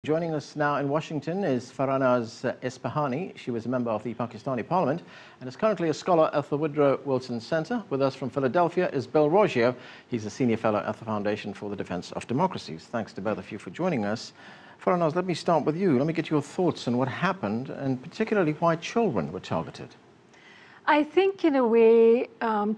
Joining us now in Washington is Farnaz Esfahani. She was a member of the Pakistani Parliament and is currently a scholar at the Woodrow Wilson Center. With us from Philadelphia is Bill Roggio. He's a senior fellow at the Foundation for the Defense of Democracies. Thanks to both of you for joining us. Farnaz, let me start with you. Let me get your thoughts on what happened and particularly why children were targeted. I think in a way,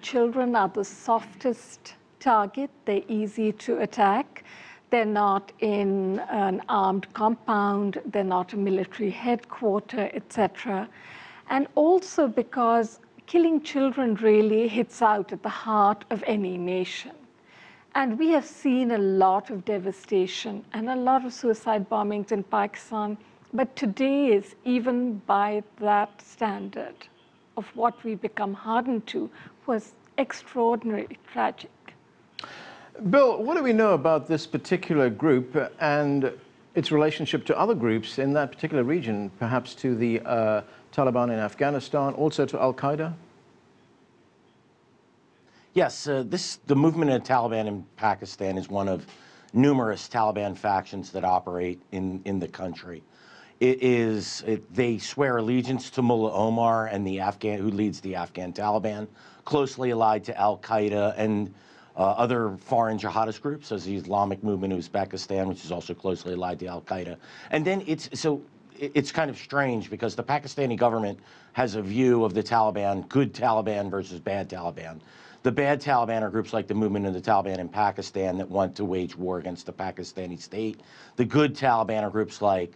children are the softest target. They're easy to attack. They're not in an armed compound. They're not a military headquarters, etc. And also because killing children really hits out at the heart of any nation. And we have seen a lot of devastation and a lot of suicide bombings in Pakistan. But today's, even by that standard of what we become hardened to, was extraordinarily tragic. Bill, what do we know about this particular group and its relationship to other groups in that particular region, perhaps to the Taliban in Afghanistan, also to Al-Qaeda? Yes, the movement of the Taliban in Pakistan is one of numerous Taliban factions that operate in the country. They swear allegiance to Mullah Omar and who leads the Afghan Taliban, closely allied to Al-Qaeda and other foreign jihadist groups, as the Islamic movement of Uzbekistan, which is also closely allied to Al-Qaeda. And then it's kind of strange because the Pakistani government has a view of the Taliban, good Taliban versus bad Taliban. The bad Taliban are groups like the movement of the Taliban in Pakistan that want to wage war against the Pakistani state. The good Taliban are groups like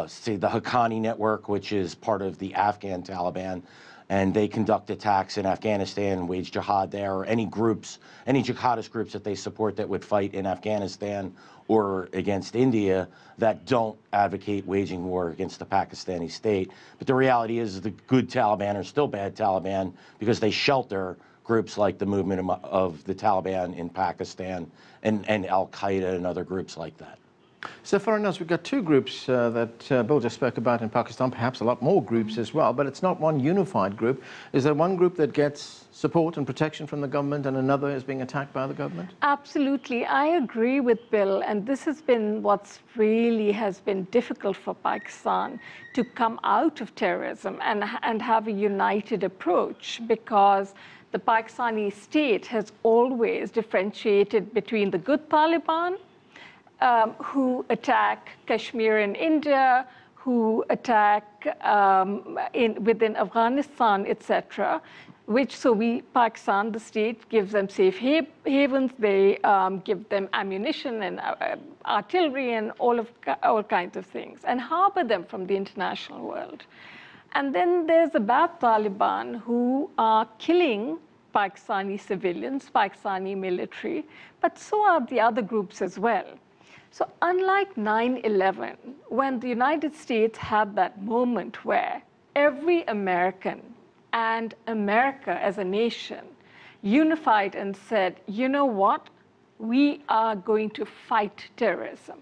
say the Haqqani network, which is part of the Afghan Taliban, and they conduct attacks in Afghanistan, wage jihad there, or any jihadist groups that they support that would fight in Afghanistan or against India that don't advocate waging war against the Pakistani state. But the reality is the good Taliban are still bad Taliban because they shelter groups like the movement of the Taliban in Pakistan and Al-Qaeda and other groups like that. So far enough, we've got two groups that Bill just spoke about in Pakistan, perhaps a lot more groups as well, but it's not one unified group. Is there one group that gets support and protection from the government and another is being attacked by the government? Absolutely. I agree with Bill, and this has been what's really has been difficult for Pakistan to come out of terrorism and have a united approach, because the Pakistani state has always differentiated between the good Taliban, who attack Kashmir in India, who attack within Afghanistan, etc. Pakistan, the state, gives them safe havens. They give them ammunition and artillery and all kinds of things, and harbor them from the international world. And then there's the bad Taliban who are killing Pakistani civilians, Pakistani military, but so are the other groups as well. So unlike 9/11, when the United States had that moment where every American and America as a nation unified and said, you know what, we are going to fight terrorism.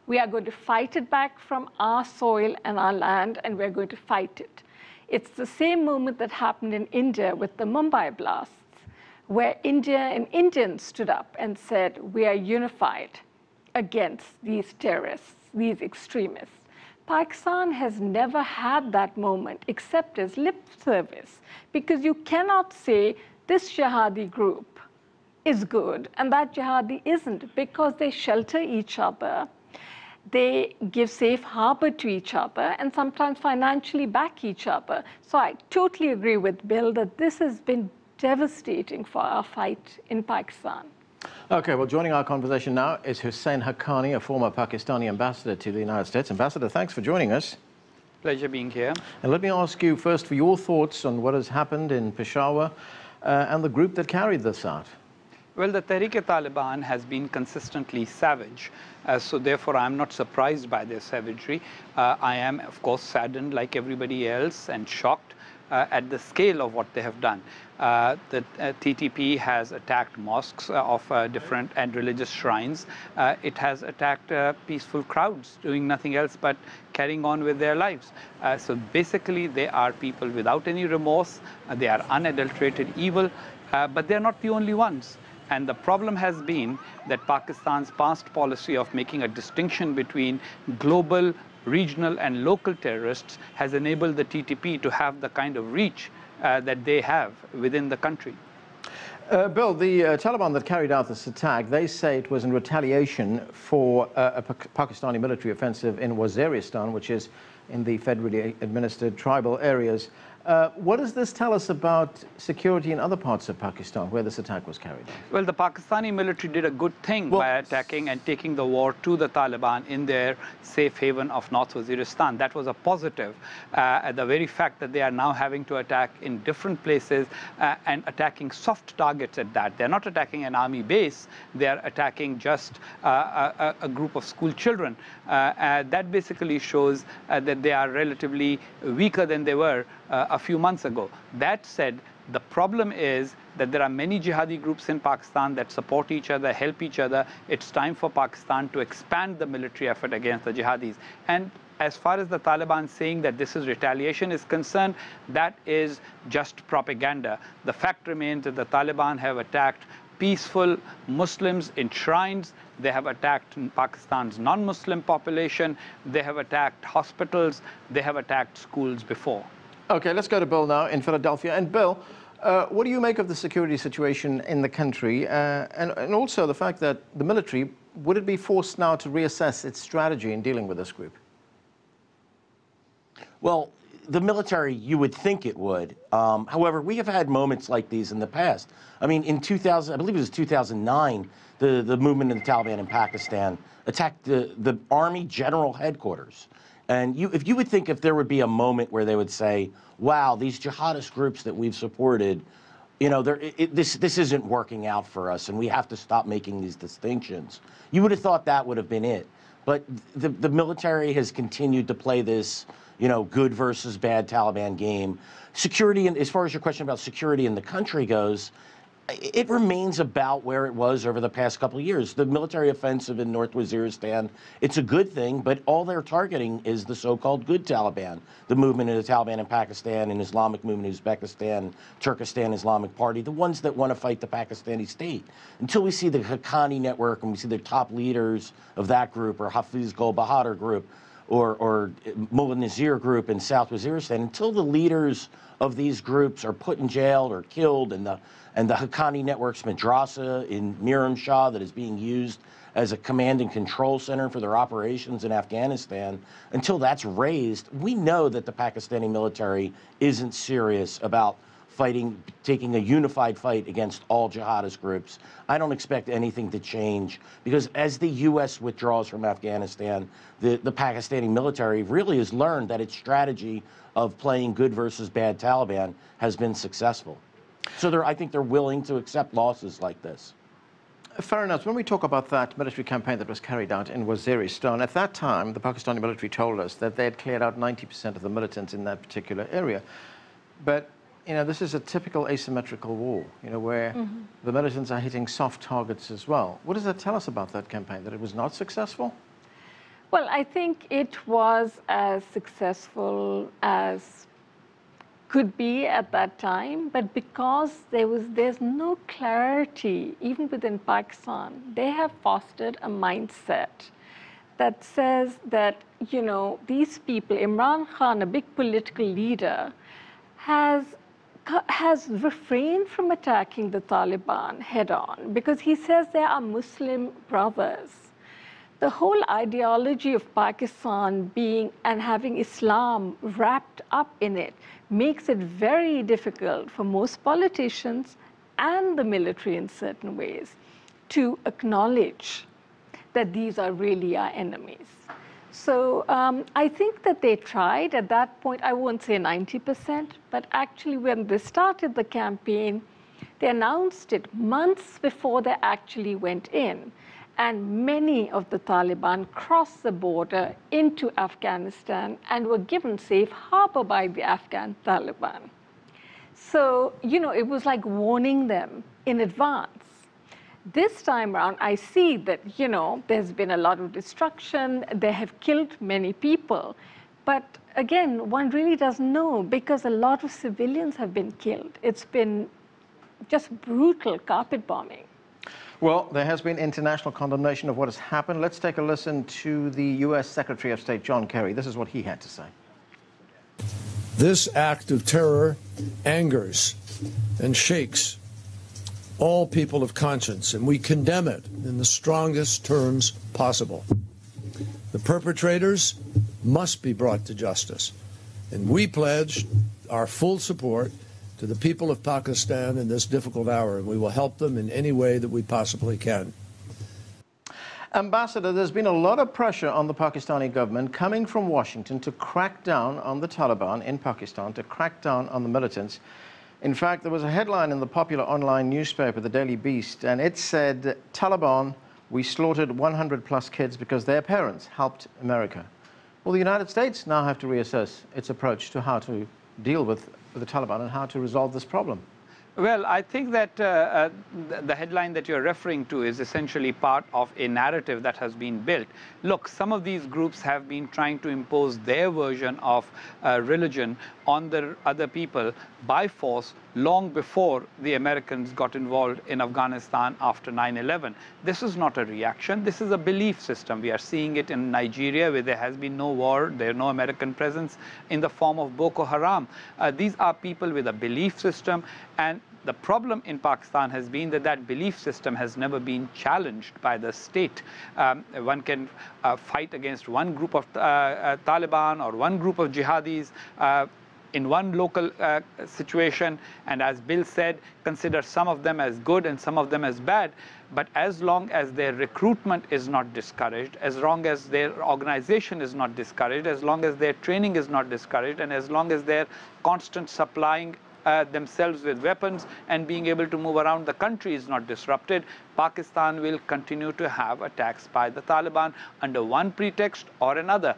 We are going to fight it back from our soil and our land, and we're going to fight it. It's the same moment that happened in India with the Mumbai blasts, where India and Indians stood up and said, we are unified against these terrorists, these extremists. Pakistan has never had that moment except as lip service, because you cannot say this jihadi group is good and that jihadi isn't, because they shelter each other, they give safe harbor to each other, and sometimes financially back each other. So I totally agree with Bill that this has been devastating for our fight in Pakistan. Okay, well, joining our conversation now is Husain Haqqani, a former Pakistani ambassador to the United States. Ambassador, thanks for joining us. Pleasure being here. And let me ask you first for your thoughts on what has happened in Peshawar and the group that carried this out. Well, the Tehreek-e-Taliban has been consistently savage, so therefore I'm not surprised by their savagery. I am, of course, saddened like everybody else and shocked at the scale of what they have done. The TTP has attacked mosques of different and religious shrines. It has attacked peaceful crowds doing nothing else but carrying on with their lives. So basically they are people without any remorse. They are unadulterated evil, but they're not the only ones. And the problem has been that Pakistan's past policy of making a distinction between global, regional, and local terrorists has enabled the TTP to have the kind of reach that they have within the country. Bill, the Taliban that carried out this attack, they say it was in retaliation for a Pakistani military offensive in Waziristan, which is in the federally administered tribal areas. What does this tell us about security in other parts of Pakistan where this attack was carried out? Well, the Pakistani military did a good thing by attacking and taking the war to the Taliban in their safe haven of North Waziristan. That was a positive. The very fact that they are now having to attack in different places and attacking soft targets at that. They're not attacking an army base. They're attacking just a group of school children. That basically shows that they are relatively weaker than they were a few months ago. That said, the problem is that there are many jihadi groups in Pakistan that support each other, help each other. It's time for Pakistan to expand the military effort against the jihadis. And as far as the Taliban saying that this is retaliation is concerned, that is just propaganda. The fact remains that the Taliban have attacked peaceful Muslims in shrines. They have attacked Pakistan's non-Muslim population. They have attacked hospitals. They have attacked schools before. Okay, let's go to Bill now in Philadelphia. And Bill, what do you make of the security situation in the country and also the fact that the military, would it be forced now to reassess its strategy in dealing with this group? Well, the military, you would think it would. However, we have had moments like these in the past. I mean, in 2000, I believe it was 2009, the movement of the Taliban in Pakistan attacked the Army General Headquarters. And if you would think if there would be a moment where they would say, wow, these jihadist groups that we've supported, you know, this isn't working out for us and we have to stop making these distinctions. You would have thought that would have been it. But the military has continued to play this, you know, good versus bad Taliban game. Security, and as far as your question about security in the country goes, it remains about where it was over the past couple of years. The military offensive in North Waziristan, it's a good thing, but all they're targeting is the so-called good Taliban, the movement of the Taliban in Pakistan and Islamic movement in Uzbekistan, Turkestan Islamic Party, the ones that want to fight the Pakistani state. Until we see the Haqqani network and we see the top leaders of that group, or Hafiz Gul Bahadur group, or Mullah Nazir group in South Waziristan, until the leaders of these groups are put in jail or killed, and the Haqqani network's madrasa in Miram Shah that is being used as a command and control center for their operations in Afghanistan, until that's raised, we know that the Pakistani military isn't serious about taking a unified fight against all jihadist groups. I don't expect anything to change because as the U.S. withdraws from Afghanistan, the Pakistani military really has learned that its strategy of playing good versus bad Taliban has been successful. So I think they're willing to accept losses like this. Fair enough. When we talk about that military campaign that was carried out in Waziristan, at that time, the Pakistani military told us that they had cleared out 90% of the militants in that particular area. But you know, this is a typical asymmetrical war, you know, where the militants are hitting soft targets as well. What does that tell us about that campaign, that it was not successful? Well, I think it was as successful as could be at that time, but because there's no clarity, even within Pakistan, they have fostered a mindset that says that, you know, these people, Imran Khan, a big political leader, has refrained from attacking the Taliban head-on because he says they are Muslim brothers. The whole ideology of Pakistan being and having Islam wrapped up in it makes it very difficult for most politicians and the military in certain ways to acknowledge that these are really our enemies. So I think that they tried at that point, I won't say 90%, but actually when they started the campaign, they announced it months before they actually went in. And many of the Taliban crossed the border into Afghanistan and were given safe harbor by the Afghan Taliban. So, you know, it was like warning them in advance. This time around, I see that, you know, there's been a lot of destruction. They have killed many people. But again, one really doesn't know because a lot of civilians have been killed. It's been just brutal carpet bombing. Well, there has been international condemnation of what has happened. Let's take a listen to the U.S. Secretary of State John Kerry. This is what he had to say. This act of terror angers and shakes all people of conscience, and we condemn it in the strongest terms possible. The perpetrators must be brought to justice, and we pledge our full support to the people of Pakistan in this difficult hour, and we will help them in any way that we possibly can. Ambassador, there's been a lot of pressure on the Pakistani government coming from Washington to crack down on the Taliban in Pakistan, to crack down on the militants. In fact, there was a headline in the popular online newspaper, the Daily Beast, and it said, "Taliban, we slaughtered 100+ kids because their parents helped America." Well, the United States now have to reassess its approach to how to deal with the Taliban and how to resolve this problem. Well, I think that the headline that you're referring to is essentially part of a narrative that has been built. Look, some of these groups have been trying to impose their version of religion on the other people by force long before the Americans got involved in Afghanistan after 9/11. This is not a reaction. This is a belief system. We are seeing it in Nigeria, where there has been no war, there's no American presence, in the form of Boko Haram. These are people with a belief system, and the problem in Pakistan has been that that belief system has never been challenged by the state. One can fight against one group of Taliban or one group of jihadis in one local situation, and as Bill said, consider some of them as good and some of them as bad. But as long as their recruitment is not discouraged, as long as their organization is not discouraged, as long as their training is not discouraged, and as long as their constant supplying themselves with weapons and being able to move around the country is not disrupted, Pakistan will continue to have attacks by the Taliban under one pretext or another.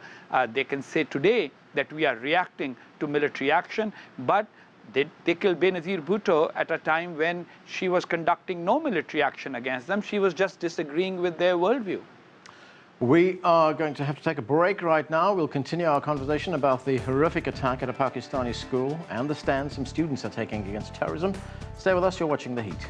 They can say today that we are reacting to military action, but they killed Benazir Bhutto at a time when she was conducting no military action against them. She was just disagreeing with their worldview. We are going to have to take a break right now. We'll continue our conversation about the horrific attack at a Pakistani school and the stand some students are taking against terrorism. Stay with us, you're watching The Heat.